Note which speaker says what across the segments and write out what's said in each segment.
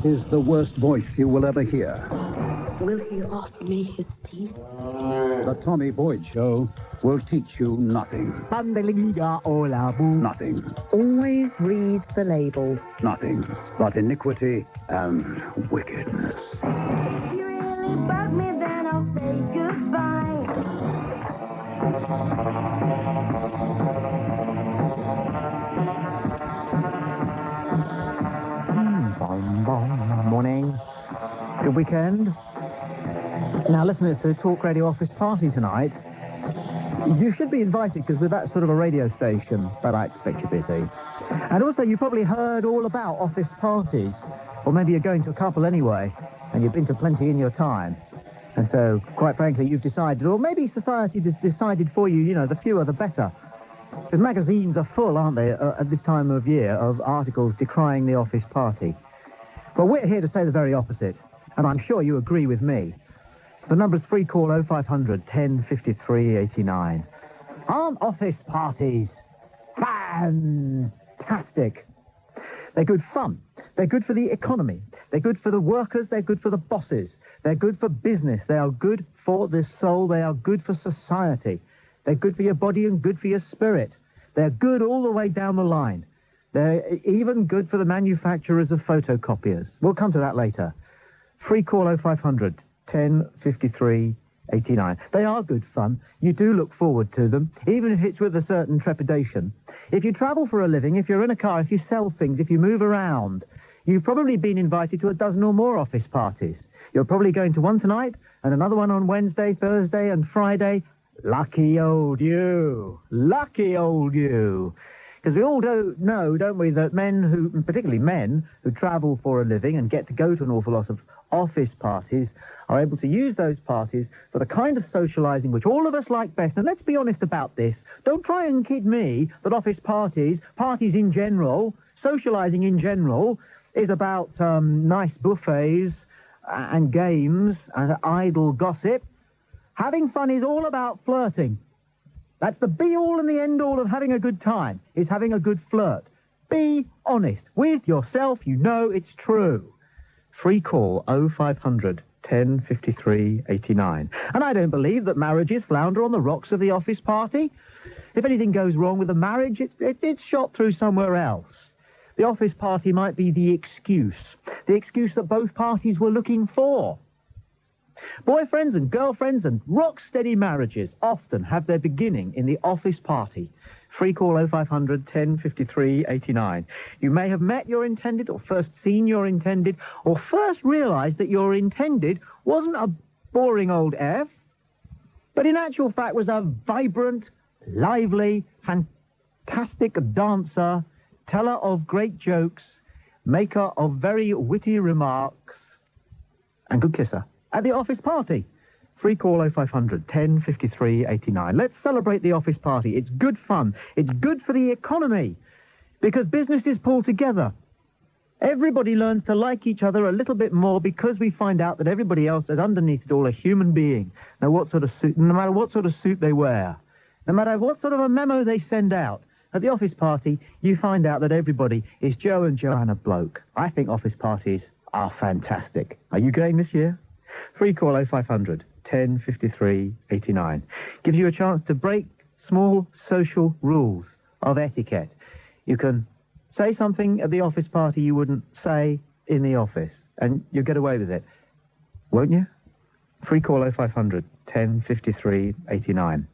Speaker 1: is the worst voice you will ever hear.
Speaker 2: Will he offer me his teeth?
Speaker 1: The Tommy Boyds Show will teach you nothing. Nothing.
Speaker 2: Always read the label.
Speaker 1: Nothing but iniquity and wickedness.
Speaker 3: If you really bug me, then I'll say goodbye.
Speaker 4: Morning. Good weekend. Now, listeners to Talk Radio Office Party tonight, you should be invited because we're that sort of a radio station, but I expect you're busy. And also, you probably heard all about office parties, or maybe you're going to a couple anyway, and you've been to plenty in your time. And so, quite frankly, you've decided, or maybe society has decided for you, the fewer the better. Because magazines are full, aren't they, at this time of year, of articles decrying the office party. Well, we're here to say the very opposite, and I'm sure you agree with me. The number's free call 0500 10 53 89. Aren't office parties fantastic? They're good fun. They're good for the economy. They're good for the workers. They're good for the bosses. They're good for business. They are good for the soul. They are good for society. They're good for your body and good for your spirit. They're good all the way down the line. They're even good for the manufacturers of photocopiers. We'll come to that later. Free call 0500 10 53 89. They are good fun. You do look forward to them, even if it's with a certain trepidation. If you travel for a living, if you're in a car, if you sell things, if you move around, you've probably been invited to a dozen or more office parties. You're probably going to one tonight and another one on Wednesday, Thursday and Friday. Lucky old you. Lucky old you. Because we all know, don't we, that particularly men who travel for a living and get to go to an awful lot of office parties, are able to use those parties for the kind of socialising which all of us like best. And let's be honest about this. Don't try and kid me that office parties in general, socialising in general, is about nice buffets and games and idle gossip. Having fun is all about flirting. That's the be-all and the end-all of having a good time, is having a good flirt. Be honest with yourself. You know it's true. Free call 0500 10 53 89. And I don't believe that marriages flounder on the rocks of the office party. If anything goes wrong with a marriage, it's shot through somewhere else. The office party might be the excuse that both parties were looking for. Boyfriends and girlfriends and rock-steady marriages often have their beginning in the office party. Free call 0500 10 53 89. You may have met your intended or first seen your intended or first realised that your intended wasn't a boring old F, but in actual fact was a vibrant, lively, fantastic dancer, teller of great jokes, maker of very witty remarks, and good kisser at the office party. Free call 0500 10 53 89. Let's celebrate the office party. It's good fun. It's good for the economy because businesses pull together. Everybody learns to like each other a little bit more because we find out that everybody else is underneath it all a human being. No matter what sort of suit they wear, no matter what sort of a memo they send out. At the office party, you find out that everybody is Joe and Joanna bloke. I think office parties are fantastic. Are you going this year? Free call 0500 10 53 89. Gives you a chance to break small social rules of etiquette. You can say something at the office party you wouldn't say in the office, and you'll get away with it. Won't you? Free call 0500 10 53 89.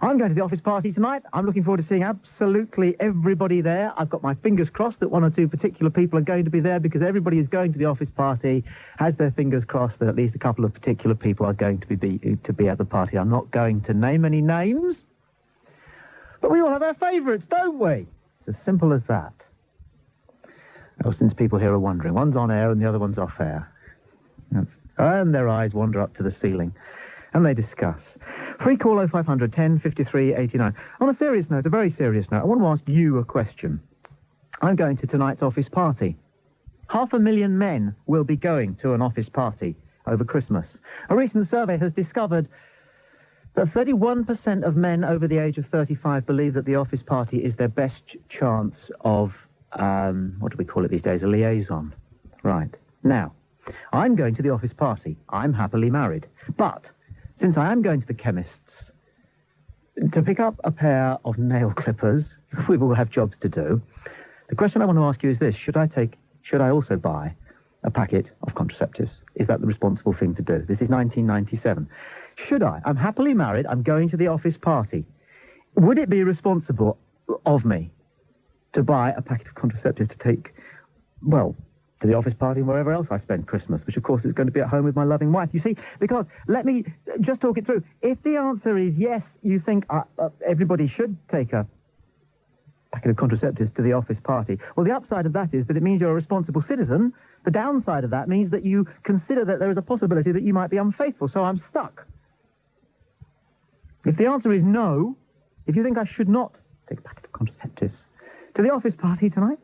Speaker 4: I'm going to the office party tonight. I'm looking forward to seeing absolutely everybody there. I've got my fingers crossed that one or two particular people are going to be there because everybody who's going to the office party has their fingers crossed that at least a couple of particular people are going to be at the party. I'm not going to name any names, but we all have our favourites, don't we? It's as simple as that. Oh, since people here are wondering, one's on air and the other one's off air. And their eyes wander up to the ceiling and they discuss. Free call 0500 10 53 89. On a serious note, a very serious note, I want to ask you a question. I'm going to tonight's office party. 500,000 men will be going to an office party over Christmas. A recent survey has discovered that 31% of men over the age of 35 believe that the office party is their best chance of, what do we call it these days, a liaison. Right. Now, I'm going to the office party. I'm happily married. But, since I am going to the chemist's to pick up a pair of nail clippers, we will have jobs to do, the question I want to ask you is this. Should I also buy a packet of contraceptives? Is that the responsible thing to do? This is 1997. Should I? I'm happily married. I'm going to the office party. Would it be responsible of me to buy a packet of contraceptives to take, well, to the office party and wherever else I spend Christmas, which, of course, is going to be at home with my loving wife? You see, because, let me just talk it through. If the answer is yes, you think everybody should take a packet of contraceptives to the office party, well, the upside of that is that it means you're a responsible citizen. The downside of that means that you consider that there is a possibility that you might be unfaithful, so I'm stuck. If the answer is no, if you think I should not take a packet of contraceptives to the office party tonight,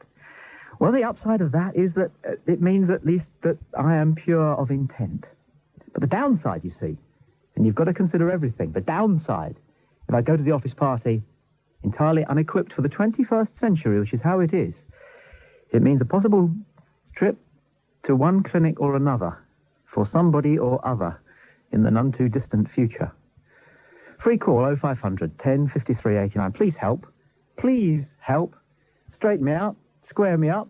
Speaker 4: well, the upside of that is that it means at least that I am pure of intent. But the downside, you see, and you've got to consider everything, the downside, if I go to the office party entirely unequipped for the 21st century, which is how it is, it means a possible trip to one clinic or another for somebody or other in the none too distant future. Free call 0500 10 53 89. Please help. Please help. Straighten me out. Square me up.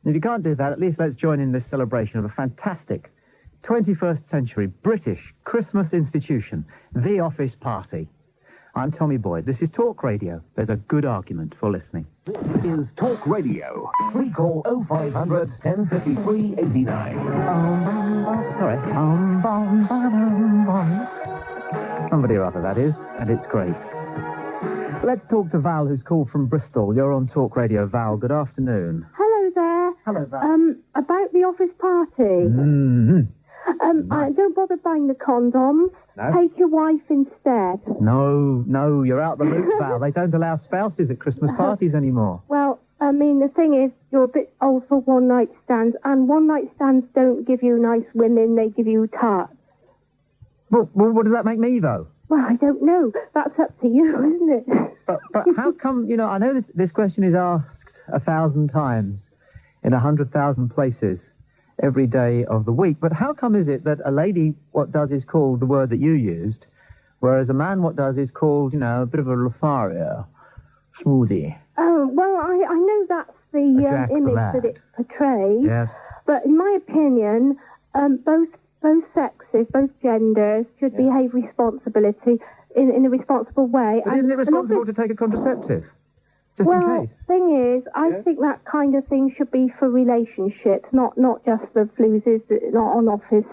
Speaker 4: And if you can't do that, at least let's join in this celebration of a fantastic 21st century British Christmas institution, the office party. I'm Tommy Boyd. This is Talk Radio. There's a good argument for listening.
Speaker 5: This is Talk Radio. Free call 0500 1053 89.
Speaker 4: Sorry. Somebody or other, that is, and it's great. Let's talk to Val, who's called from Bristol. You're on Talk Radio. Val, good afternoon.
Speaker 2: Hello there.
Speaker 4: Hello, Val.
Speaker 2: About the office party. Don't bother buying the condoms.
Speaker 4: No?
Speaker 2: Take your wife instead.
Speaker 4: No, you're out the loop, Val. They don't allow spouses at Christmas parties anymore.
Speaker 2: Well, I mean, the thing is, you're a bit old for one-night stands, and one-night stands don't give you nice women, they give you tarts.
Speaker 4: Well, what does that make me, though?
Speaker 2: Well, I don't know. That's up to you, isn't it?
Speaker 4: But how come, I know this question is asked 1,000 times in 100,000 places every day of the week, but how come is it that a lady, what does is called the word that you used, whereas a man, what does is called, a bit of a Lothario smoothie?
Speaker 2: Oh, well, I know that's the image that it portrays.
Speaker 4: Yes.
Speaker 2: But in my opinion, both sexes, both genders should behave responsibility in a responsible way.
Speaker 4: But isn't it responsible to take a contraceptive? Just in case.
Speaker 2: Thing is, I think that kind of thing should be for relationships, not just the fluses, not on office,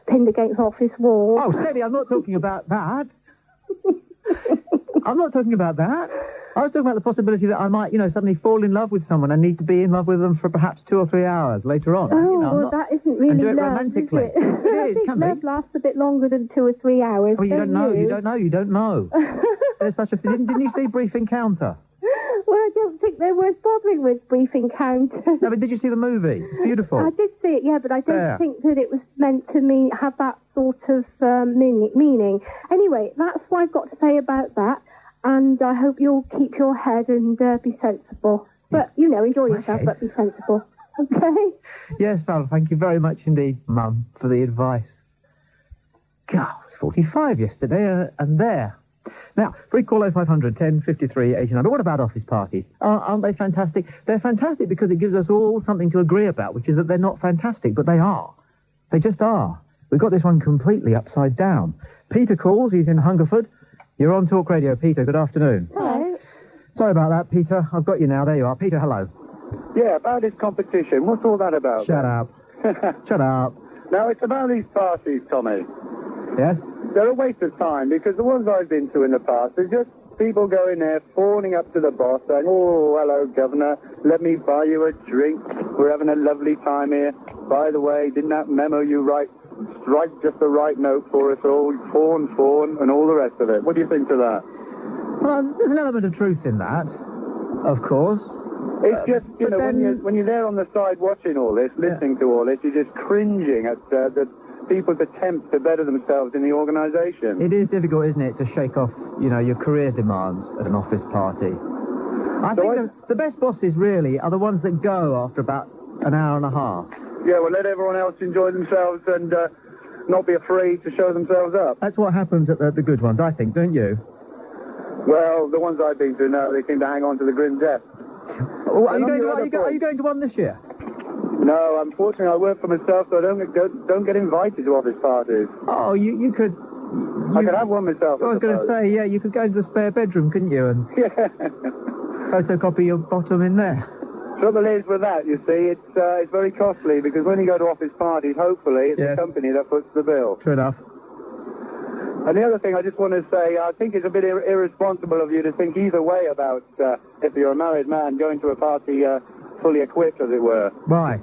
Speaker 2: pinned against office walls.
Speaker 4: Oh, steady, I'm not talking about that. I'm not talking about that. I was talking about the possibility that I might, suddenly fall in love with someone and need to be in love with them for perhaps 2 or 3 hours later on.
Speaker 2: Oh, that isn't really
Speaker 4: and do it
Speaker 2: love,
Speaker 4: romantically.
Speaker 2: Is it?
Speaker 4: It is,
Speaker 2: I think love lasts a bit longer than 2 or 3 hours.
Speaker 4: Oh, you don't know. There's such a thing. Didn't you see Brief Encounter?
Speaker 2: Well, I don't think they're worth bothering with Brief Encounter.
Speaker 4: No, but did you see the movie? Beautiful.
Speaker 2: I did see it, yeah, but I don't think that it was meant to have that sort of meaning. Anyway, that's what I've got to say about that, and I hope you'll keep your head and be sensible. But, enjoy yourself, but be sensible. Okay?
Speaker 4: Yes, Val, thank you very much indeed, Mum, for the advice. God, I was 45 yesterday, and there. Now, free call 0500 10 53 89. But what about office parties? Aren't they fantastic? They're fantastic because it gives us all something to agree about, which is that they're not fantastic, but they are. They just are. We've got this one completely upside down. Peter calls. He's in Hungerford. You're on Talk Radio. Peter, good afternoon.
Speaker 2: Hello.
Speaker 4: Sorry about that, Peter. I've got you now. There you are. Peter, hello.
Speaker 6: Yeah, about this competition. What's all that about?
Speaker 4: Shut up. Shut up.
Speaker 6: Now, it's about these parties, Tommy.
Speaker 4: Yes?
Speaker 6: They're a waste of time, because the ones I've been to in the past are just people going there, fawning up to the boss, saying, "Oh, hello, Governor, let me buy you a drink. We're having a lovely time here. By the way, didn't that memo you write strike just the right note for us all? Fawn, and all the rest of it." What do you think of that?
Speaker 4: Well, there's an element of truth in that, of course.
Speaker 6: It's just, when you're there on the side watching all this, listening to all this, you're just cringing at the people's attempts to better themselves in the organisation.
Speaker 4: It is difficult, isn't it, to shake off, your career demands at an office party. I think the best bosses, really, are the ones that go after about an hour and a half.
Speaker 6: Yeah, well, let everyone else enjoy themselves and not be afraid to show themselves up.
Speaker 4: That's what happens at the good ones, I think, don't you?
Speaker 6: Well, the ones I've been to now, they seem to hang on to the grim death.
Speaker 4: Oh, are you going to one this year?
Speaker 6: No, unfortunately, I work for myself, so I don't get invited to office parties.
Speaker 4: Oh, you could...
Speaker 6: I could have one myself,
Speaker 4: I was going to say, yeah, you could go into the spare bedroom, couldn't you, and photocopy your bottom in there.
Speaker 6: Trouble is with that, you see, it's very costly, because when you go to office parties, hopefully, it's the company that puts the bill.
Speaker 4: True enough.
Speaker 6: And the other thing I just want to say, I think it's a bit irresponsible of you to think either way about, if you're a married man, going to a party fully equipped, as it were.
Speaker 4: Why?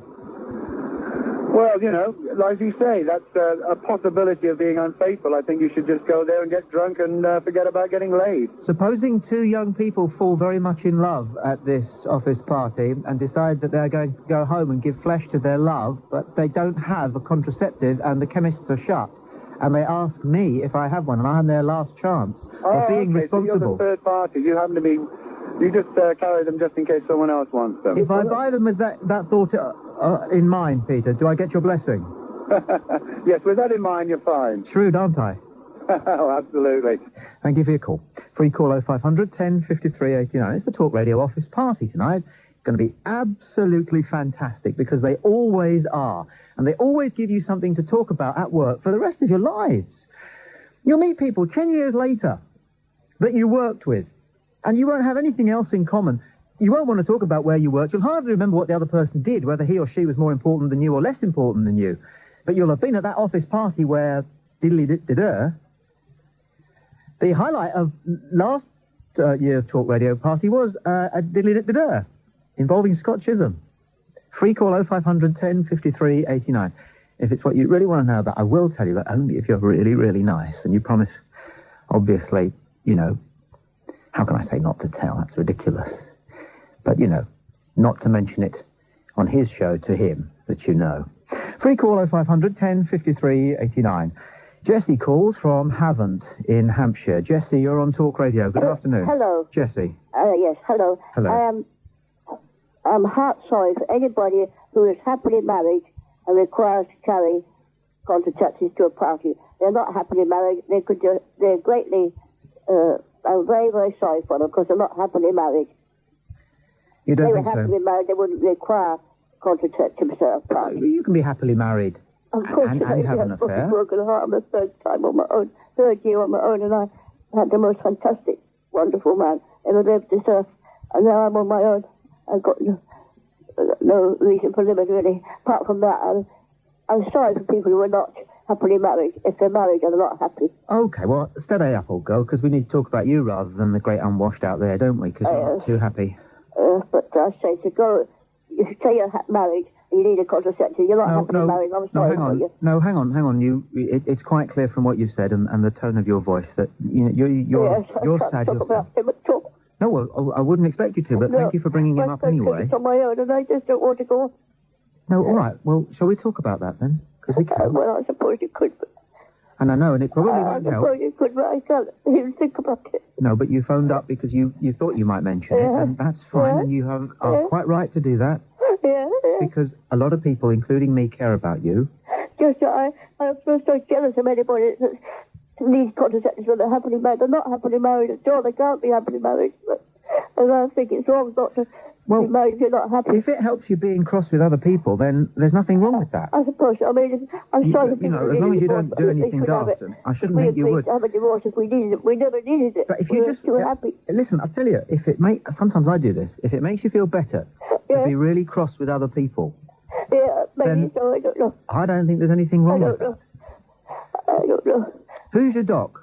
Speaker 6: Well, you know, like you say, that's a possibility of being unfaithful. I think you should just go there and get drunk and forget about getting laid.
Speaker 4: Supposing two young people fall very much in love at this office party and decide that they're going to go home and give flesh to their love, but they don't have a contraceptive and the chemists are shut, and they ask me if I have one, and I'm their last chance of being responsible.
Speaker 6: So you're the third party. You happen to be... You just carry them just in case someone else wants them.
Speaker 4: If I buy them with that thought in mind, Peter, do I get your blessing?
Speaker 6: Yes, with that in mind, you're fine.
Speaker 4: Shrewd, aren't I?
Speaker 6: Oh, absolutely.
Speaker 4: Thank you for your call. Free call 0500 10 53 89. It's the Talk Radio office party tonight. It's going to be absolutely fantastic because they always are. And they always give you something to talk about at work for the rest of your lives. You'll meet people 10 years later that you worked with. And you won't have anything else in common. You won't want to talk about where you worked. You'll hardly remember what the other person did, whether he or she was more important than you or less important than you. But you'll have been at that office party where diddly-did-did-er. The highlight of last year's Talk Radio party was a diddly-did-did-er involving Scott Chisholm. Free call 0500 10 53 89. If it's what you really want to know about, I will tell you, but only if you're really, really nice. And you promise, obviously, you know, how can I say not to tell? That's ridiculous. But, you know, not to mention it on his show to him that you know. Free call 0500 10 53 89. Jessie calls from Havant in Hampshire. Jessie, you're on Talk Radio. Good afternoon.
Speaker 7: Hello.
Speaker 4: Jessie.
Speaker 7: Yes, hello.
Speaker 4: Hello.
Speaker 7: I'm heart sorry for anybody who is happily married and requires to carry contraceptives to a party. They're not happily married. They're greatly... I'm very, very sorry for them because they're not happily married.
Speaker 4: You don't
Speaker 7: think so? If they
Speaker 4: were
Speaker 7: happily married, they wouldn't require contraceptives at a party.
Speaker 4: You can be happily married
Speaker 7: Of course,
Speaker 4: and have an affair.
Speaker 7: I've broken heart on the third year on my own, and I had the most fantastic, wonderful man ever lived this earth. And now I'm on my own. I've got no reason for living, really. Apart from that, I'm sorry for people who are not happily married. If they're married and they're not happy.
Speaker 4: Okay, well, steady up, old girl, because we need to talk about you rather than the great unwashed out there, don't we? Because you're not too happy.
Speaker 7: But I say to go, if you say you're married and you need a contraceptive, you're not happily married. I'm sorry for you.
Speaker 4: No, hang on. It's quite clear from what you said and the tone of your voice that you're sad yourself. No, well, I wouldn't expect you to, but thank you for bringing him up anyway.
Speaker 7: It's on my own, and I just don't want to go on.
Speaker 4: No, all right. Well, shall we talk about that then? Because we can.
Speaker 7: Well, I suppose you could. But...
Speaker 4: And I know, and it probably won't help.
Speaker 7: I suppose you could, but I can't even think about it.
Speaker 4: No, but you phoned up because you thought you might mention it, and that's fine, and you are quite right to do that.
Speaker 7: Yeah.
Speaker 4: Because a lot of people, including me, care about you.
Speaker 7: Just I'm so jealous of anybody that needs contraceptives when they're happily married. They're not happily married at all. They can't be happily married. And I think it's wrong not to be married if you're not happy.
Speaker 4: If it helps you being cross with other people, then there's nothing wrong with that.
Speaker 7: I suppose. I mean, I'm sorry for people
Speaker 4: as long as you don't do anything daft, I shouldn't think you would.
Speaker 7: We have a divorce if we needed it. We never needed it.
Speaker 4: But if you
Speaker 7: just too happy.
Speaker 4: Listen, I'll tell you, sometimes I do this. If it makes you feel better to be really cross with other people,
Speaker 7: maybe so. I don't know.
Speaker 4: I don't think there's anything wrong with that.
Speaker 7: I don't know.
Speaker 4: Who's your doc?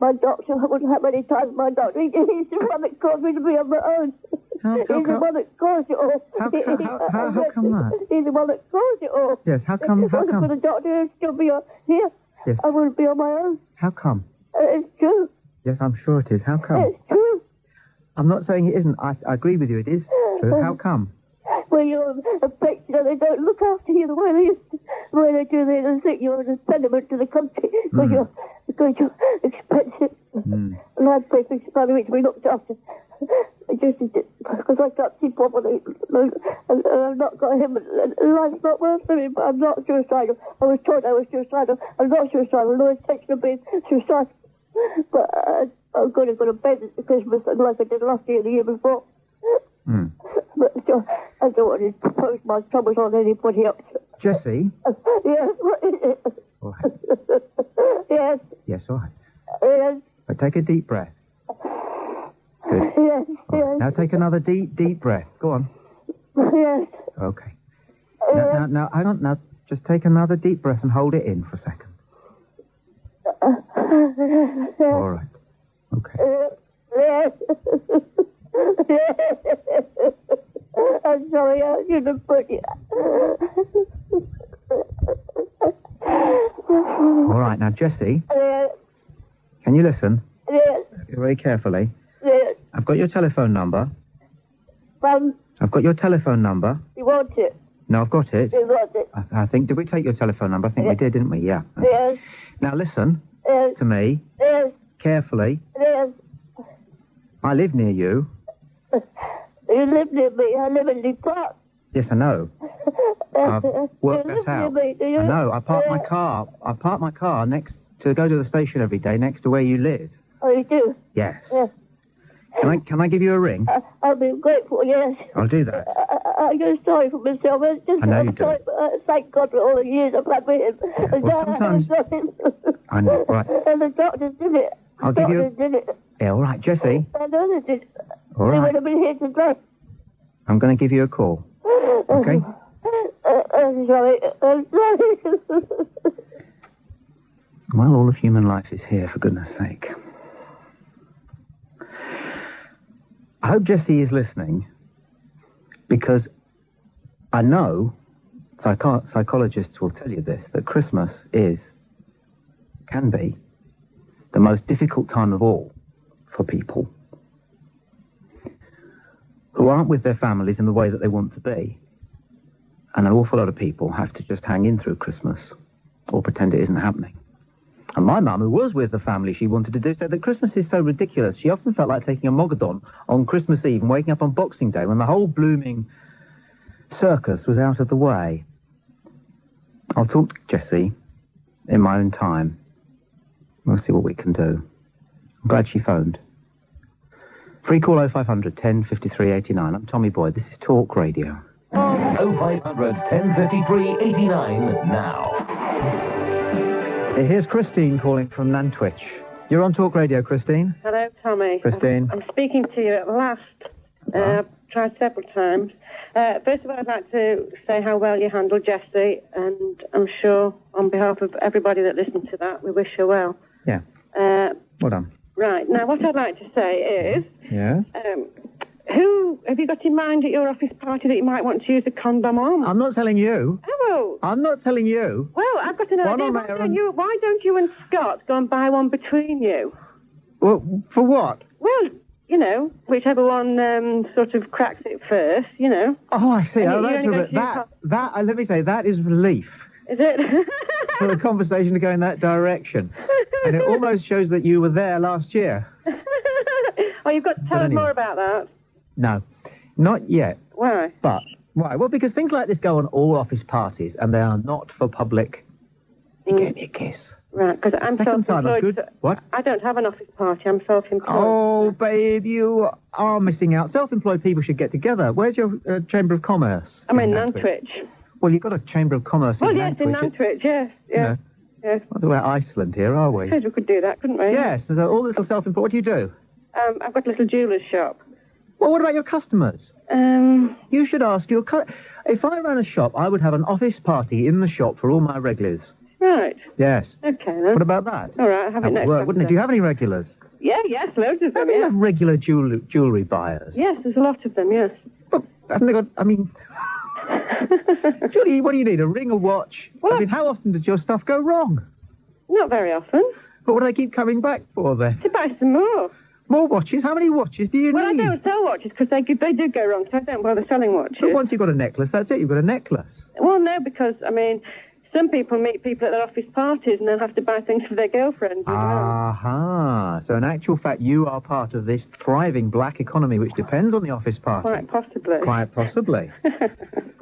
Speaker 7: My doctor, I wouldn't have any time for my doctor. He's the one that caused me to be on my own. He's the one that caused it all.
Speaker 4: How come that?
Speaker 7: He's the one that caused it all.
Speaker 4: Yes, how come?
Speaker 7: If it wasn't for the doctor, I'd still be here.
Speaker 4: Yes.
Speaker 7: I wouldn't be on my own.
Speaker 4: How come?
Speaker 7: It's true.
Speaker 4: Yes, I'm sure it is. How come?
Speaker 7: It's true.
Speaker 4: I'm not saying it isn't. I agree with you. It is true. How come?
Speaker 7: Well, you're affected and they don't look after you the way they used to. The way they do, they think you're an impediment to the country because you're expensive. And I pay for somebody to be looked after. Because I can't see properly And I've not got him. Life's not worth living, but I'm not suicidal. I was told I was suicidal. I'm not suicidal. No intention of being suicidal. But I'm going to go to bed at Christmas like I did last year, the year before. But I don't want to impose my troubles on anybody else.
Speaker 4: Jessie?
Speaker 7: Yes, what is it?
Speaker 4: All right.
Speaker 7: Yes.
Speaker 4: Yes, all right.
Speaker 7: Yes.
Speaker 4: But take a deep breath. Good.
Speaker 7: Yes.
Speaker 4: All right. Now take another deep breath. Go on.
Speaker 7: Yes.
Speaker 4: Okay. Now, hang on. Now, just take another deep breath and hold it in for a second. All right. Okay.
Speaker 7: Yes. I'm sorry, I should have put you.
Speaker 4: All right. Now, Jessie,
Speaker 7: Yes.
Speaker 4: can you listen
Speaker 7: Yes.
Speaker 4: very carefully?
Speaker 7: Yes.
Speaker 4: I've got your telephone number.
Speaker 7: I've
Speaker 4: got your telephone number.
Speaker 7: You want it?
Speaker 4: No, I've got it.
Speaker 7: You want it?
Speaker 4: I think, did we take your telephone number? I think we did, didn't we? Yeah.
Speaker 7: Yes.
Speaker 4: Now, listen
Speaker 7: Yes.
Speaker 4: to me
Speaker 7: Yes.
Speaker 4: carefully.
Speaker 7: Yes.
Speaker 4: I live near you.
Speaker 7: You live near me. I live in the park.
Speaker 4: Yes, I know. I've worked
Speaker 7: You
Speaker 4: that
Speaker 7: live near
Speaker 4: out.
Speaker 7: me, do you?
Speaker 4: I know. I park my
Speaker 7: Yes.
Speaker 4: car. I park my car next to go to the station every day, next to where you live.
Speaker 7: Oh, you do?
Speaker 4: Yes.
Speaker 7: Yes.
Speaker 4: Can I give you a ring?
Speaker 7: I'll be grateful, yes.
Speaker 4: I'll do that.
Speaker 7: I get sorry for myself. It's just
Speaker 4: I know
Speaker 7: I'm
Speaker 4: you do.
Speaker 7: sorry, thank God for all the years I've had with him.
Speaker 4: Yeah, well, sometimes- I know. Right.
Speaker 7: And the doctors did it.
Speaker 4: I'll give you-
Speaker 7: Doctors did it.
Speaker 4: Yeah. All right, Jessie.
Speaker 7: I know they did.
Speaker 4: All
Speaker 7: They would
Speaker 4: right.
Speaker 7: have been here today.
Speaker 4: I'm going to give you a call. Okay.
Speaker 7: I'm sorry. I'm sorry.
Speaker 4: Well, all of human life is here, for goodness sake. I hope Jessie is listening, because I know psychologists will tell you this, that Christmas can be the most difficult time of all for people who aren't with their families in the way that they want to be. And an awful lot of people have to just hang in through Christmas or pretend it isn't happening. And my mum, who was with the family she wanted to do, said that Christmas is so ridiculous. She often felt like taking a Mogadon on Christmas Eve and waking up on Boxing Day when the whole blooming circus was out of the way. I'll talk to Jessie in my own time. We'll see what we can do. I'm glad she phoned. Free call 0500 10 53 89. I'm Tommy Boyd. This is Talk Radio.
Speaker 5: 0500 1053 89 now.
Speaker 4: Here's Christine calling from Nantwich. You're on Talk Radio, Christine.
Speaker 8: Hello, Tommy.
Speaker 4: Christine.
Speaker 8: I'm speaking to you at last. I've tried several times. First of all, I'd like to say how well you handled Jessie, and I'm sure on behalf of everybody that listened to that, we wish her well.
Speaker 4: Yeah. Well done.
Speaker 8: Right. Now, what I'd like to say is,
Speaker 4: Yeah?
Speaker 8: who have you got in mind at your office party that you might want to use a condom on?
Speaker 4: I'm not telling you.
Speaker 8: Oh,
Speaker 4: I'm not telling you.
Speaker 8: well, I've got an
Speaker 4: One
Speaker 8: idea.
Speaker 4: on
Speaker 8: Why
Speaker 4: air
Speaker 8: don't,
Speaker 4: and-
Speaker 8: why don't you and Scott go and buy one between you?
Speaker 4: Well, for what?
Speaker 8: Well, you know, whichever one sort of cracks it first, you know.
Speaker 4: Oh, I see.
Speaker 8: And
Speaker 4: Oh,
Speaker 8: you
Speaker 4: that's
Speaker 8: only go
Speaker 4: a,
Speaker 8: to
Speaker 4: let me say, that is relief
Speaker 8: Is it?
Speaker 4: for the conversation to go in that direction. And it almost shows that you were there last year.
Speaker 8: Oh, you've got to tell us
Speaker 4: anyway.
Speaker 8: more about that.
Speaker 4: No, not yet.
Speaker 8: Why?
Speaker 4: But, why? Well, because things like this go on all office parties, and they are not for public. You gave me a kiss.
Speaker 8: Right, because I'm
Speaker 4: Second time,
Speaker 8: self-employed.
Speaker 4: good.
Speaker 8: so
Speaker 4: What?
Speaker 8: I don't have an office party. I'm self-employed.
Speaker 4: Oh, babe, you are missing out. Self-employed people should get together. Where's your Chamber of Commerce?
Speaker 8: I'm in Nantwich.
Speaker 4: Well, you've got a Chamber of Commerce
Speaker 8: Well,
Speaker 4: in
Speaker 8: yes,
Speaker 4: Nantwich.
Speaker 8: in Nantwich, yes.
Speaker 4: You
Speaker 8: Yes.
Speaker 4: know,
Speaker 8: Yes.
Speaker 4: well, we're Iceland here, are we?
Speaker 8: I suppose we could do that, couldn't we?
Speaker 4: Yes, so all little self-employed. What do you do?
Speaker 8: I've got a little jeweller's shop.
Speaker 4: Well, what about your customers? You should ask your... If I ran a shop, I would have an office party in the shop for all my regulars.
Speaker 8: Right.
Speaker 4: Yes.
Speaker 8: Okay, then.
Speaker 4: What about that?
Speaker 8: All right, I'll have
Speaker 4: That
Speaker 8: it
Speaker 4: would
Speaker 8: next
Speaker 4: work, wouldn't it? Do you have any regulars?
Speaker 8: Yeah, yes, loads of
Speaker 4: How
Speaker 8: them,
Speaker 4: many
Speaker 8: yeah.
Speaker 4: have regular jewellery buyers?
Speaker 8: Yes, there's a lot of them, yes.
Speaker 4: Well, haven't they got... I mean... Julie, what do you need? A ring, a watch?
Speaker 8: Well,
Speaker 4: I mean, how often does your stuff go wrong?
Speaker 8: Not very often.
Speaker 4: But what do they keep coming back for then?
Speaker 8: To buy some more.
Speaker 4: More watches? How many watches do you
Speaker 8: Well, I
Speaker 4: need?
Speaker 8: don't sell watches because they do go wrong, so I don't bother selling watches.
Speaker 4: But once you've got a necklace, that's it. You've got a necklace.
Speaker 8: Well, no, because, I mean, Some people meet people at their office parties and then have to buy things for their girlfriends as well.
Speaker 4: Aha. So in actual fact, you are part of this thriving black economy which depends on the office party.
Speaker 8: Quite possibly.
Speaker 4: Quite possibly.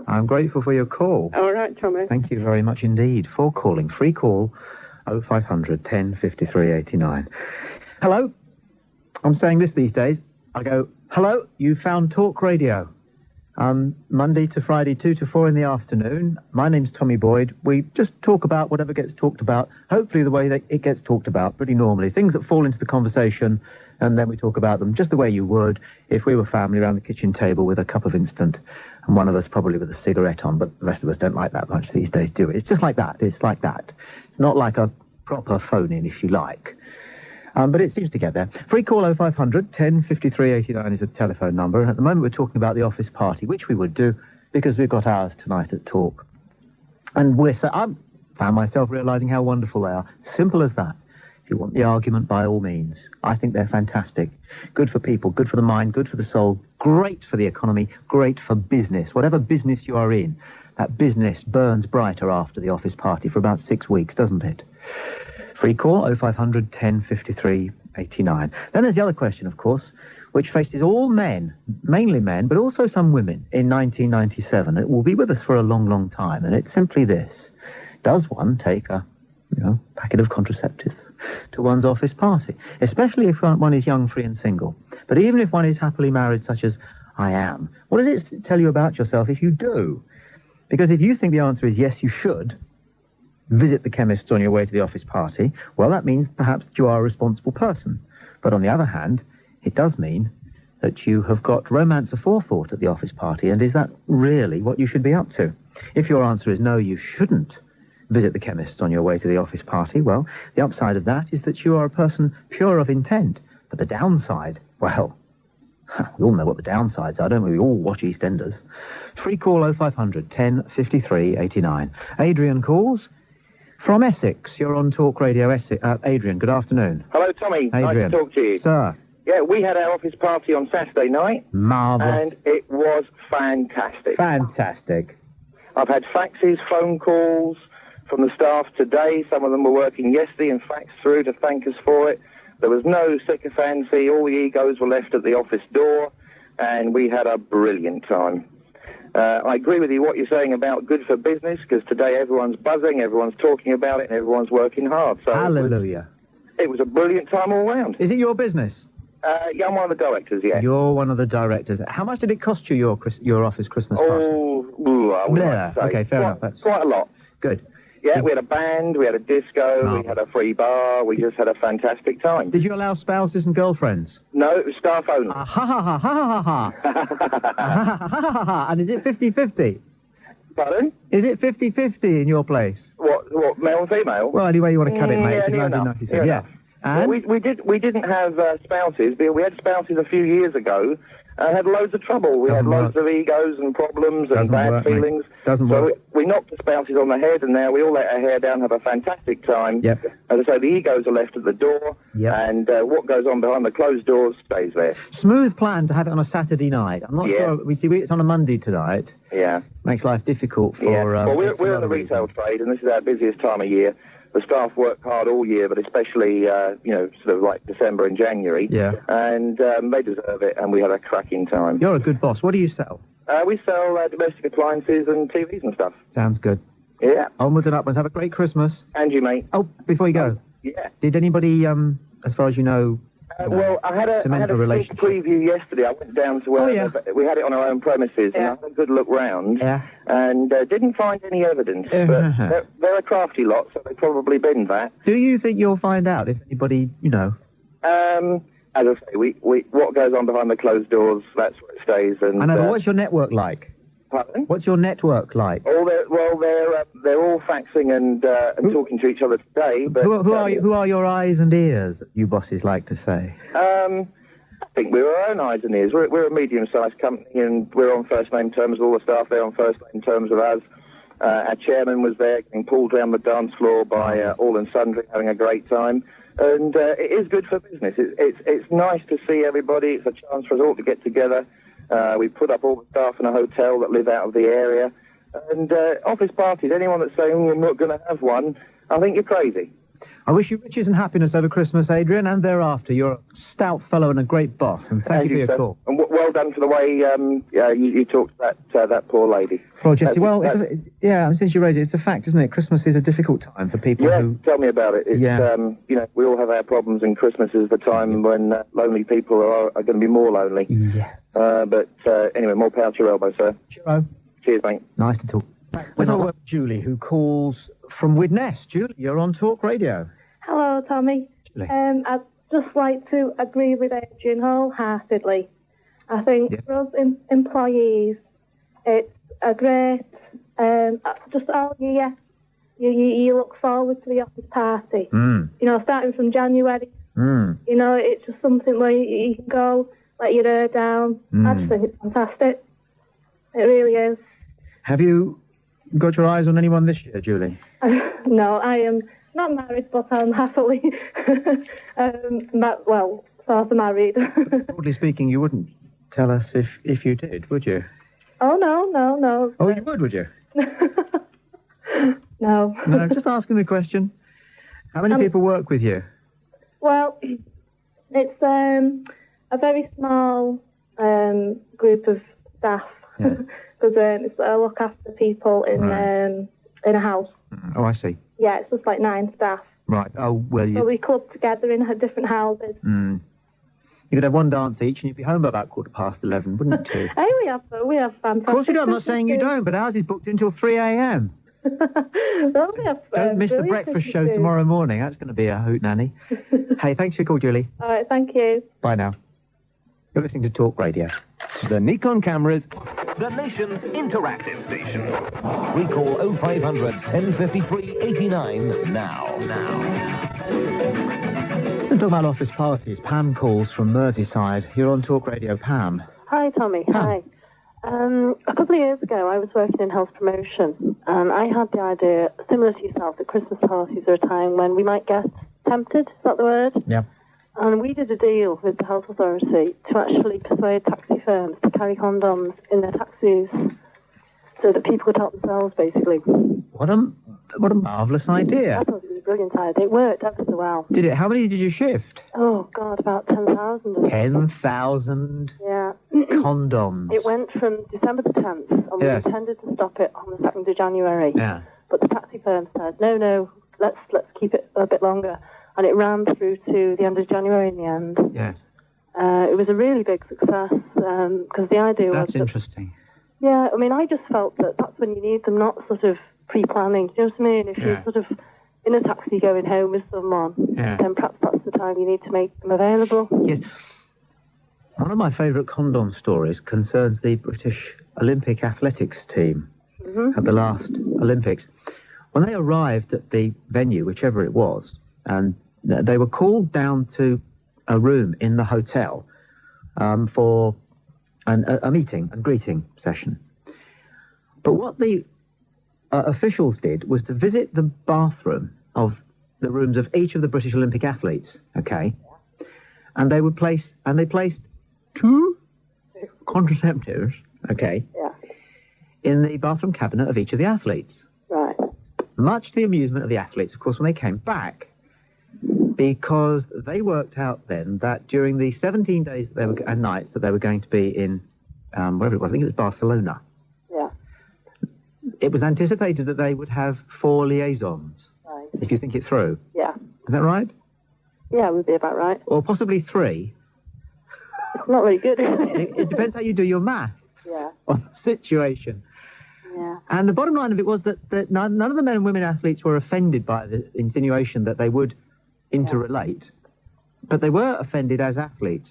Speaker 4: I'm grateful for your call.
Speaker 8: All right, Tommy.
Speaker 4: Thank you very much indeed for calling. Free call 0500 10 53 89. Hello. I'm saying this these days. I go, hello, you found Talk Radio. Monday to Friday, 2 to 4 in the afternoon. My name's Tommy Boyd. We just talk about whatever gets talked about, hopefully the way that it gets talked about pretty normally. Things that fall into the conversation, and then we talk about them just the way you would if we were family around the kitchen table with a cup of instant, and one of us probably with a cigarette on, but the rest of us don't like that much these days, do we? It's just like that. It's like that. It's not like a proper phone-in, if you like. But it seems to get there. Free call 0500 10 53 89 is the telephone number. And at the moment we're talking about the office party, which we would do because we've got ours tonight at Talk. And I found myself realising how wonderful they are. Simple as that. If you want the argument, by all means. I think they're fantastic. Good for people, good for the mind, good for the soul, great for the economy, great for business. Whatever business you are in, that business burns brighter after the office party for about 6 weeks, doesn't it? Free call 0500 10 53 89. Then there's the other question, of course, which faces all men, mainly men, but also some women in 1997. It will be with us for a long, long time, and it's simply this. Does one take a packet of contraceptives to one's office party? Especially if one is young, free and single. But even if one is happily married, such as I am, what does it tell you about yourself if you do? Because if you think the answer is yes, you should visit the chemist on your way to the office party, well, that means perhaps that you are a responsible person. But on the other hand, it does mean that you have got romance aforethought at the office party, and is that really what you should be up to? If your answer is no, you shouldn't visit the chemist on your way to the office party, well, the upside of that is that you are a person pure of intent. But the downside, well, we all know what the downsides are, don't we? We all watch EastEnders. Free call 0500 10 53 89. Adrian calls from Essex. You're on Talk Radio Essex. Adrian, good afternoon.
Speaker 9: Hello, Tommy.
Speaker 4: Adrian.
Speaker 9: Nice to talk to you.
Speaker 4: Sir.
Speaker 9: Yeah, we had our office party on Saturday night.
Speaker 4: Marvellous.
Speaker 9: And it was fantastic.
Speaker 4: Fantastic.
Speaker 9: I've had faxes, phone calls from the staff today. Some of them were working yesterday and faxed through to thank us for it. There was no sycophancy. All the egos were left at the office door, and we had a brilliant time. I agree with you what you're saying about good for business, because today everyone's buzzing, everyone's talking about it, and everyone's working hard. So
Speaker 4: hallelujah.
Speaker 9: It was a brilliant time all round.
Speaker 4: Is it your business?
Speaker 9: Yeah, I'm one of the directors, yeah.
Speaker 4: You're one of the directors. How much did it cost you, your office Christmas party?
Speaker 9: I would like to say.
Speaker 4: Okay, fair enough. That's
Speaker 9: quite a lot.
Speaker 4: Good.
Speaker 9: Yeah, we had a band, we had a disco, we had a free bar, we just had a fantastic time.
Speaker 4: Did you allow spouses and girlfriends?
Speaker 9: No, it was staff only.
Speaker 4: Ha ha ha ha ha ha ha. And is it 50-50?
Speaker 9: Pardon?
Speaker 4: Is it 50-50 in your place?
Speaker 9: What, male and female?
Speaker 4: Well, anyway you want to cut it, mate.
Speaker 9: Yeah,
Speaker 4: It's
Speaker 9: near
Speaker 4: 1997.
Speaker 9: enough.
Speaker 4: And?
Speaker 9: Well, we didn't have spouses, but we had spouses a few years ago. Had loads of trouble. We had loads of egos and problems and bad feelings.
Speaker 4: Doesn't work.
Speaker 9: We knocked the spouses on the head, and now we all let our hair down, have a fantastic time.
Speaker 4: Yep.
Speaker 9: As I say, the egos are left at the door, and what goes on behind the closed doors stays there.
Speaker 4: Smooth plan to have it on a Saturday night. I'm not sure. It's on a Monday tonight.
Speaker 9: Yeah.
Speaker 4: Makes life difficult for...
Speaker 9: Well, we're in the retail trade, and this is our busiest time of year. The staff work hard all year, but especially, sort of like December and January.
Speaker 4: Yeah.
Speaker 9: And they deserve it, and we had a cracking time.
Speaker 4: You're a good boss. What do you sell?
Speaker 9: We sell domestic appliances and TVs and stuff.
Speaker 4: Sounds good.
Speaker 9: Yeah.
Speaker 4: Onwards and upwards. Have a great Christmas.
Speaker 9: And you, mate.
Speaker 4: Oh, before you go.
Speaker 9: Yeah.
Speaker 4: Did anybody, as far as you know...
Speaker 9: well, I had a sneak preview yesterday. I went down to where we had it on our own premises, and I had a good look round, and didn't find any evidence. But they're a crafty lot, so they probably binned that.
Speaker 4: Do you think you'll find out if anybody,
Speaker 9: As I say, we what goes on behind the closed doors, that's where it stays. And
Speaker 4: I know, but what's your network like?
Speaker 9: Pardon?
Speaker 4: What's your network like?
Speaker 9: They're all faxing and talking to each other today. But
Speaker 4: who are your eyes and ears? You bosses like to say.
Speaker 9: I think we're our own eyes and ears. We're a medium-sized company, and we're on first-name terms with all the staff. They're on first-name terms with us. Our chairman was there, getting pulled down the dance floor by all and sundry, having a great time. And it is good for business. It's nice to see everybody. It's a chance for us all to get together. We put up all the staff in a hotel that live out of the area. And office parties, anyone that's saying, I'm not going to have one, I think you're crazy.
Speaker 4: I wish you riches and happiness over Christmas, Adrian, and thereafter. You're a stout fellow and a great boss, and thank you for your call.
Speaker 9: And well done for the way you talked to that poor lady.
Speaker 4: Well, Jessie, since you raised it, it's a fact, isn't it? Christmas is a difficult time for people who...
Speaker 9: tell me about it. It's, we all have our problems, and Christmas is the time when lonely people are going to be more lonely.
Speaker 4: Yeah.
Speaker 9: But anyway, more power to your elbow, sir.
Speaker 4: Cheerio.
Speaker 9: Cheers, mate.
Speaker 4: Nice to talk. Let's have with Julie, who calls from Widnes. Julie, you're on Talk Radio.
Speaker 10: Hello, Tommy.
Speaker 4: Julie.
Speaker 10: I'd just like to agree with Adrian wholeheartedly. I think for us employees, it's a great, just all year, you look forward to the office party.
Speaker 4: Mm.
Speaker 10: You know, starting from January.
Speaker 4: Mm.
Speaker 10: You know, it's just something where you can go, let your hair down. I just think it's fantastic. It really is.
Speaker 4: Have you got your eyes on anyone this year, Julie?
Speaker 10: No, I am not married, but I'm happily, sort of married.
Speaker 4: Broadly speaking, you wouldn't tell us if you did, would you?
Speaker 10: Oh, no.
Speaker 4: Oh, you would you?
Speaker 10: No.
Speaker 4: No, just asking the question. How many people work with you?
Speaker 10: Well, it's a very small group of staff. Because I look after people in a house.
Speaker 4: Oh, I see.
Speaker 10: Yeah, it's just like 9 staff.
Speaker 4: Right. Oh, well,
Speaker 10: So we club together in different houses.
Speaker 4: You could have one dance each and you'd be home by about 11:15, wouldn't you?
Speaker 10: Hey, we have fantastic...
Speaker 4: Of course you do. I'm not saying you don't, but ours is booked until 3 a.m.
Speaker 10: Well, we have,
Speaker 4: don't miss the breakfast show tomorrow morning. That's going to be a hoot nanny. Hey, thanks for your call, Julie.
Speaker 10: All right, thank you.
Speaker 4: Bye now. You're listening to Talk Radio.
Speaker 5: The Nikon cameras, the nation's interactive station. Recall 0500 1053 89 now.
Speaker 4: We're talking about office parties. Pam calls from Merseyside. You're on Talk Radio, Pam.
Speaker 11: Hi, Tommy.
Speaker 4: Pam.
Speaker 11: Hi. A couple of years ago, I was working in health promotion, and I had the idea, similar to yourself, that Christmas parties are a time when we might get tempted. Is that the word?
Speaker 4: Yeah.
Speaker 11: And we did a deal with the health authority to actually persuade taxi firms to carry condoms in their taxis so that people could help themselves, basically.
Speaker 4: What a marvellous idea.
Speaker 11: I thought it was a brilliant idea. It worked ever so well.
Speaker 4: Did it? How many did you shift?
Speaker 11: Oh, God, about 10,000.
Speaker 4: 10,000
Speaker 11: Yeah.
Speaker 4: condoms.
Speaker 11: It went from December the 10th, and we intended to stop it on the 2nd of January.
Speaker 4: Yeah.
Speaker 11: But the taxi firm said, no, let's keep it a bit longer. And it ran through to the end of January in the end.
Speaker 4: Yes.
Speaker 11: It was a really big success, because the idea was...
Speaker 4: That's interesting.
Speaker 11: Yeah, I mean, I just felt that that's when you need them, not sort of pre-planning. Do you know what I mean? If you're sort of in a taxi going home with someone, then perhaps that's the time you need to make them available.
Speaker 4: Yes. One of my favourite condom stories concerns the British Olympic athletics team at the last Olympics. When they arrived at the venue, whichever it was, and they were called down to a room in the hotel for a meeting and greeting session. But what the officials did was to visit the bathroom of the rooms of each of the British Olympic athletes, okay? And they placed 2 contraceptives, okay, in the bathroom cabinet of each of the athletes.
Speaker 11: Right.
Speaker 4: Much to the amusement of the athletes, of course, when they came back, because they worked out then that during the 17 days and nights that they were going to be in, wherever it was, I think it was Barcelona.
Speaker 11: Yeah.
Speaker 4: It was anticipated that they would have 4 liaisons.
Speaker 11: Right.
Speaker 4: If you think it through.
Speaker 11: Yeah.
Speaker 4: Is that right?
Speaker 11: Yeah, it would be about right.
Speaker 4: Or possibly 3.
Speaker 11: It's not very good.
Speaker 4: It depends how you do your maths on the situation.
Speaker 11: Yeah.
Speaker 4: And the bottom line of it was that none of the men and women athletes were offended by the insinuation that they would interrelate, but they were offended as athletes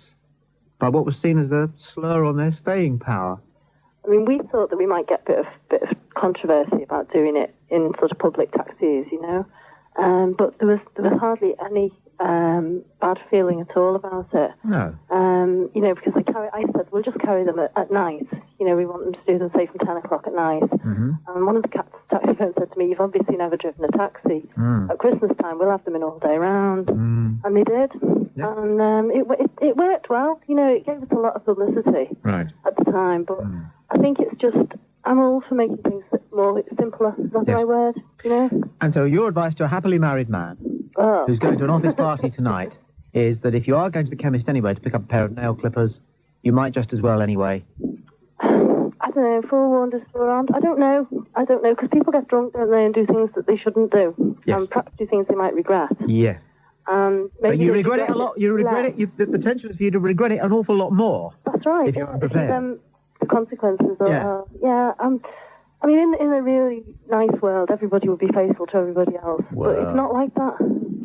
Speaker 4: by what was seen as a slur on their staying power.
Speaker 11: I mean, we thought that we might get a bit of controversy about doing it in sort of public taxis, you know, but there was hardly any bad feeling at all about it.
Speaker 4: No.
Speaker 11: You know, because I said we'll just carry them at night. You know, we want them to do them, say, from 10 o'clock at night.
Speaker 4: Mm-hmm.
Speaker 11: And one of the taxi firms said to me, "You've obviously never driven a taxi. At Christmas time, we'll have them in all day round." And they did. Yeah. And it worked well. You know, it gave us a lot of publicity at the time. But I think it's just, I'm all for making things more simpler. Is that the right word? You know?
Speaker 4: And so your advice to a happily married man who's going to an office party tonight is that if you are going to the chemist anyway to pick up a pair of nail clippers, you might just as well anyway.
Speaker 11: I don't know, forewarned is forearmed. I don't know, because people get drunk, don't they, and do things that they shouldn't do.
Speaker 4: Yes.
Speaker 11: And perhaps do things they might regret.
Speaker 4: Yeah.
Speaker 11: Maybe
Speaker 4: but you regret it a lot. You regret it. The potential is for you to regret it an awful lot more.
Speaker 11: That's right.
Speaker 4: If you're unprepared.
Speaker 11: The consequences are... I mean, in a really nice world, everybody would be faithful to everybody else.
Speaker 4: Well,
Speaker 11: but it's not like that.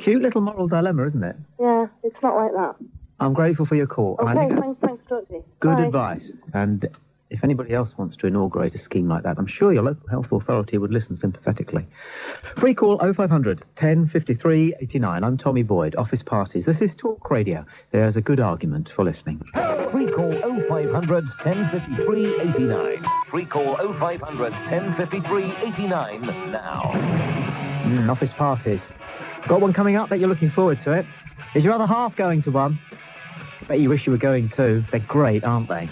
Speaker 4: Cute little moral dilemma, isn't it?
Speaker 11: Yeah, it's not like that.
Speaker 4: I'm grateful for your call.
Speaker 11: Okay,
Speaker 4: and I think
Speaker 11: thanks for talking to me.
Speaker 4: good
Speaker 11: Bye.
Speaker 4: advice. And if anybody else wants to inaugurate a scheme like that, I'm sure your local health authority would listen sympathetically. Free call 0500 10 53 89. I'm Tommy Boyd, Office Parties. This is Talk Radio. There's a good argument for listening.
Speaker 5: Free call 0500 1053 89. Free call 0500 1053 89 now.
Speaker 4: Office Parties. Got one coming up, bet you're looking forward to it. Is your other half going to one? Bet you wish you were going too. They're great, aren't they?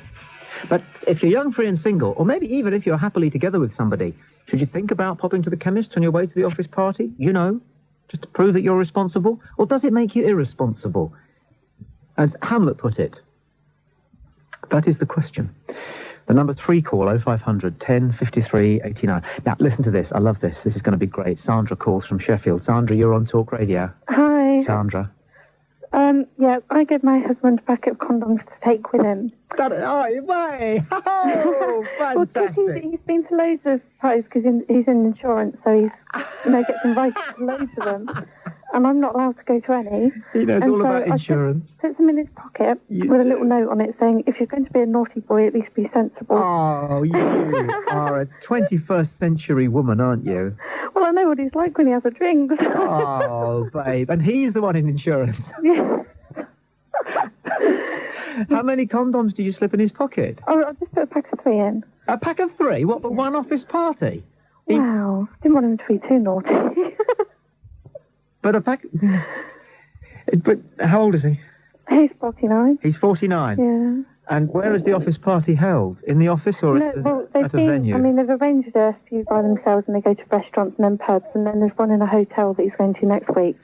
Speaker 4: But if you're young, free and single, or maybe even if you're happily together with somebody, should you think about popping to the chemist on your way to the office party? You know, just to prove that you're responsible? Or does it make you irresponsible? As Hamlet put it. That is the question. The number's free call 0500 10 53 89. Now, listen to this. I love this. This is going to be great. Sandra calls from Sheffield. Sandra, you're on Talk Radio.
Speaker 10: Hi.
Speaker 4: Sandra.
Speaker 10: Yeah, I gave my husband a packet of condoms to take with him.
Speaker 4: Oh, way! Oh, fantastic!
Speaker 10: Well, he's been to loads of parties because he's in insurance, so he gets invited to loads of them. And I'm not allowed to go to any.
Speaker 4: He knows all about insurance.
Speaker 10: I put them in his pocket with a little note on it saying, if you're going to be a naughty boy, at least be sensible.
Speaker 4: Oh, you are a 21st century woman, aren't you?
Speaker 10: Well, I know what he's like when he has a drink.
Speaker 4: Oh, babe. And he's the one in insurance.
Speaker 10: Yeah.
Speaker 4: How many condoms do you slip in his pocket?
Speaker 10: Oh, I just put a pack of 3 in.
Speaker 4: A pack of 3? What, for one office party?
Speaker 10: Wow. Didn't want him to be too naughty.
Speaker 4: But a pack... But how old is he?
Speaker 10: He's 49.
Speaker 4: He's 49?
Speaker 10: Yeah.
Speaker 4: And where is the office party held? In the office or at a venue?
Speaker 10: I mean, they've arranged a few by themselves and they go to restaurants and then pubs, and then there's one in a hotel that he's going to next week.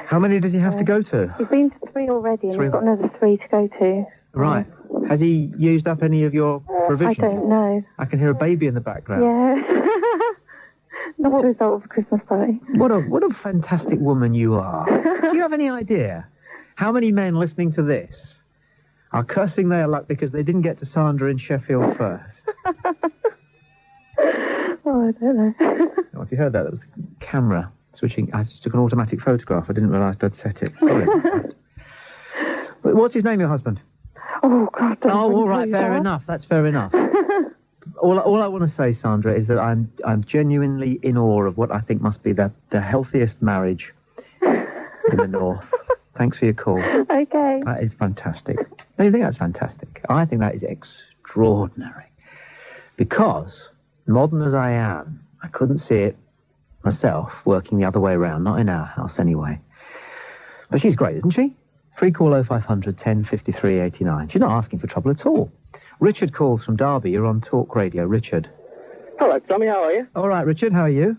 Speaker 4: How many does he have to go to?
Speaker 10: He's been to 3 already, and he's got another 3 to go to.
Speaker 4: Right. Has he used up any of your provisions?
Speaker 10: I don't know.
Speaker 4: I can hear a baby in the background.
Speaker 10: Yeah. Not a result of a Christmas party.
Speaker 4: What a fantastic woman you are. Do you have any idea how many men listening to this are cursing their luck because they didn't get to Sandra in Sheffield first?
Speaker 10: Oh, I don't know.
Speaker 4: Oh, if you heard that, that was the camera switching. I just took an automatic photograph. I didn't realise I'd set it. Sorry about that. But what's his name, your husband?
Speaker 10: Oh, God.
Speaker 4: All right, fair enough. That's fair enough. All I want to say, Sandra, is that I'm genuinely in awe of what I think must be the healthiest marriage in the North. Thanks for your call.
Speaker 10: Okay.
Speaker 4: That is fantastic. Don't you think that's fantastic? I think that is extraordinary. Because, modern as I am, I couldn't see it myself working the other way around, not in our house anyway. But she's great, isn't she? Free call 0500 10 53 89. She's not asking for trouble at all. Richard calls from Derby. You're on Talk Radio. Richard.
Speaker 12: Hello, Tommy. How are you?
Speaker 4: All right, Richard. How are you?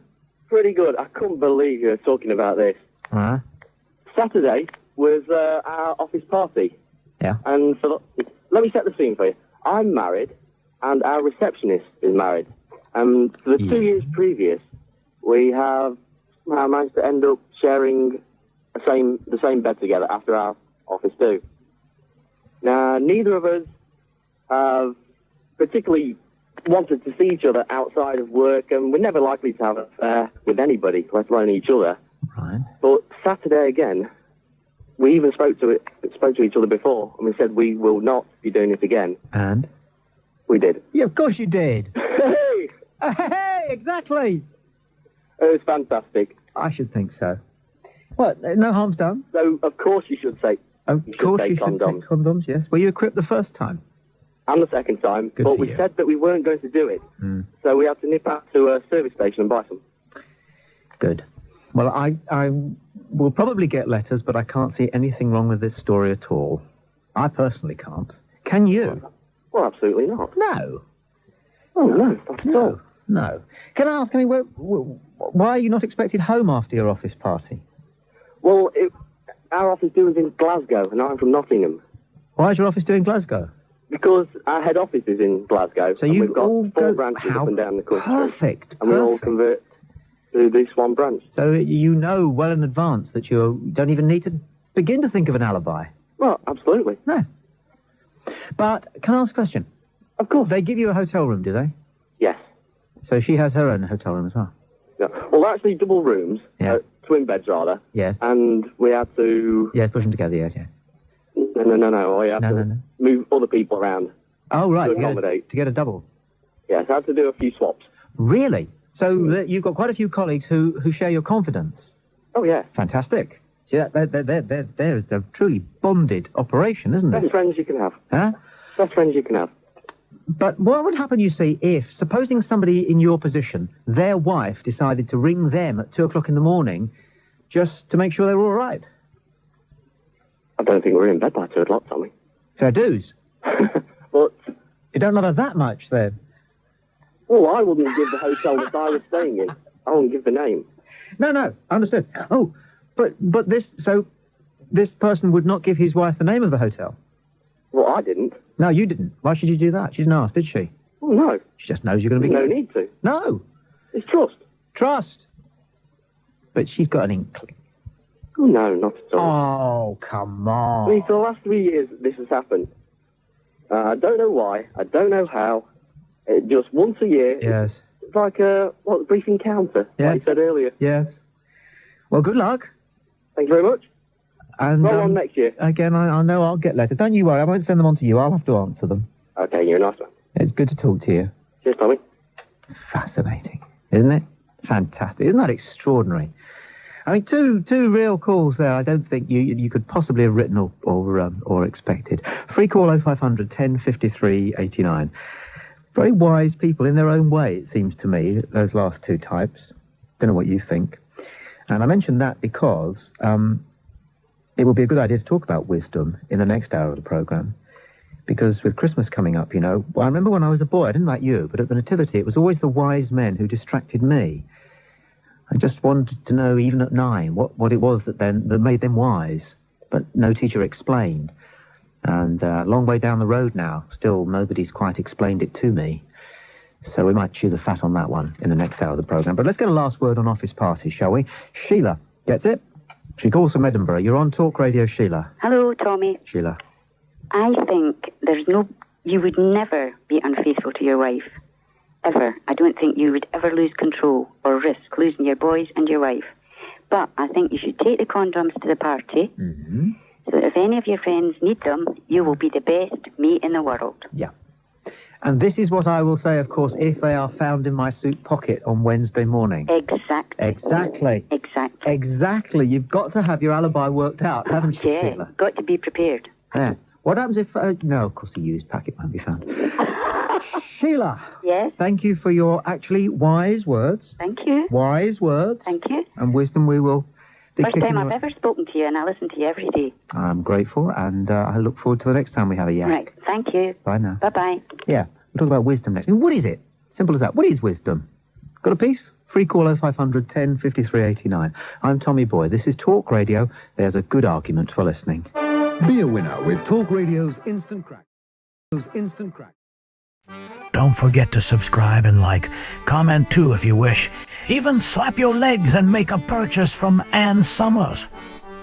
Speaker 12: Pretty good. I couldn't believe you were talking about this. Saturday was our office party.
Speaker 4: Yeah.
Speaker 12: And let me set the scene for you. I'm married, and our receptionist is married. And for the 2 years previous, we have managed to end up sharing the same bed together after our office do. Now, neither of us have particularly wanted to see each other outside of work, and we're never likely to have an affair with anybody, let alone each other.
Speaker 4: Right.
Speaker 12: But Saturday again, we even spoke to each other before, and we said we will not be doing it again.
Speaker 4: And?
Speaker 12: We did.
Speaker 4: Yeah, of course you did.
Speaker 12: Hey!
Speaker 4: Hey, exactly.
Speaker 12: It was fantastic.
Speaker 4: I should think so. What? No harm's done?
Speaker 12: So, of course you should say.
Speaker 4: Of course you should take condoms, yes. Were you equipped the first time?
Speaker 12: And the second time,
Speaker 4: Good
Speaker 12: but
Speaker 4: for
Speaker 12: we
Speaker 4: you.
Speaker 12: said that we weren't going to do it. So we had to nip out to a service station and buy some.
Speaker 4: Good. Well, I will probably get letters, but I can't see anything wrong with this story at all. I personally can't. Can you?
Speaker 12: Well, absolutely not.
Speaker 4: No.
Speaker 12: Oh, no, not at all.
Speaker 4: No. Can I ask, why are you not expected home after your office party?
Speaker 12: Well, our office due is in Glasgow, and I'm from Nottingham.
Speaker 4: Why is your office doing Glasgow?
Speaker 12: Because our head office is in Glasgow,
Speaker 4: So
Speaker 12: and
Speaker 4: you
Speaker 12: we've got
Speaker 4: all
Speaker 12: 4
Speaker 4: go-
Speaker 12: branches
Speaker 4: how
Speaker 12: up and down the country.
Speaker 4: Perfect.
Speaker 12: And we all convert to this one branch.
Speaker 4: So you know well in advance that you don't even need to begin to think of an alibi.
Speaker 12: Well, absolutely.
Speaker 4: No. But can I ask a question?
Speaker 12: Of course.
Speaker 4: They give you a hotel room, do they?
Speaker 12: Yes.
Speaker 4: So she has her own hotel room as well?
Speaker 12: Yeah. Well, they're actually double rooms,
Speaker 4: Yeah.
Speaker 12: twin beds rather,
Speaker 4: Yes.
Speaker 12: and we had to...
Speaker 4: Yeah, push them together, yes, yeah.
Speaker 12: No, we had to move other people around.
Speaker 4: Oh, right,
Speaker 12: To
Speaker 4: to get,
Speaker 12: accommodate.
Speaker 4: to get a double.
Speaker 12: Yes, I had to do a few swaps.
Speaker 4: Really? So you've got quite a few colleagues who share your confidence.
Speaker 12: Oh, yeah.
Speaker 4: Fantastic. See, they're a truly bonded operation, isn't it?
Speaker 12: Best friends you can have.
Speaker 4: Huh?
Speaker 12: Best friends you can have.
Speaker 4: But what would happen, you see, if, supposing somebody in your position, their wife decided to ring them at 2 o'clock in the morning just to make sure they were all right?
Speaker 12: I don't think we're in bed by 2 o'clock, Tommy.
Speaker 4: Fair dues.
Speaker 12: But...
Speaker 4: You don't love her that much, then?
Speaker 12: Well, I wouldn't give the hotel that I was staying in. I wouldn't give the name.
Speaker 4: No, understood. Oh, but this person would not give his wife the name of the hotel?
Speaker 12: Well, I didn't.
Speaker 4: No, you didn't. Why should you do that? She didn't ask, did she?
Speaker 12: Oh, no.
Speaker 4: She just knows you're going to be...
Speaker 12: No need to.
Speaker 4: No.
Speaker 12: It's trust.
Speaker 4: Trust. But she's got an inkling.
Speaker 12: Oh, no, not at all.
Speaker 4: Oh, come on.
Speaker 12: I mean, for the last 3 years this has happened. I don't know why. I don't know how. Just once a year.
Speaker 4: Yes.
Speaker 12: It's like a brief encounter, like you said earlier.
Speaker 4: Yes. Well, good luck.
Speaker 12: Thank you very much.
Speaker 4: And
Speaker 12: Roll on next year.
Speaker 4: Again, I know I'll get letters. Don't you worry, I won't send them on to you. I'll have to answer them.
Speaker 12: Okay, you're a nice one.
Speaker 4: It's good to talk to you.
Speaker 12: Cheers, Tommy.
Speaker 4: Fascinating, isn't it? Fantastic. Isn't that extraordinary? I mean, two real calls there. I don't think you could possibly have written or expected. Free call 0500 1053 89. Very wise people in their own way, it seems to me, those last two types. Don't know what you think. And I mentioned that because it would be a good idea to talk about wisdom in the next hour of the programme. Because with Christmas coming up, I remember when I was a boy, I didn't like you, but at the Nativity, it was always the wise men who distracted me. I just wanted to know, even at 9, what it was that made them wise. But no teacher explained. And a long way down the road now, still nobody's quite explained it to me. So we might chew the fat on that one in the next hour of the programme. But let's get a last word on office parties, shall we? Sheila gets it. She calls from Edinburgh. You're on Talk Radio, Sheila.
Speaker 13: Hello, Tommy.
Speaker 4: Sheila.
Speaker 13: I think you would never be unfaithful to your wife. Ever. I don't think you would ever lose control or risk losing your boys and your wife. But I think you should take the condoms to the party.
Speaker 4: Mm-hmm.
Speaker 13: So that if any of your friends need them, you will be the best mate in the world.
Speaker 4: Yeah. And this is what I will say, of course, if they are found in my suit pocket on Wednesday morning.
Speaker 13: Exactly.
Speaker 4: Exactly. You've got to have your alibi worked out, haven't you,
Speaker 13: Yeah,
Speaker 4: Sheila?
Speaker 13: got to be prepared.
Speaker 4: Yeah. What happens if... no, of course, the used packet won't be found. Sheila.
Speaker 13: Yes?
Speaker 4: Thank you for your actually wise words.
Speaker 13: Thank you.
Speaker 4: Wise words.
Speaker 13: Thank you.
Speaker 4: And wisdom we will...
Speaker 13: First time I've ever spoken to you, and I listen to you every day.
Speaker 4: I'm grateful, and I look forward to the next time we have a yak.
Speaker 13: Right, thank you.
Speaker 4: Bye now.
Speaker 13: Bye-bye.
Speaker 4: Yeah, we'll talk about wisdom next. I mean, what is it? Simple as that. What is wisdom? Got a piece? Free call 0500 1053 89. I'm Tommy Boyd. This is Talk Radio. There's a good argument for listening.
Speaker 1: Be a winner with Talk Radio's Instant Crack.
Speaker 14: Don't forget to subscribe and like. Comment too if you wish. Even slap your legs and make a purchase from Ann Summers.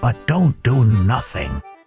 Speaker 14: But don't do nothing.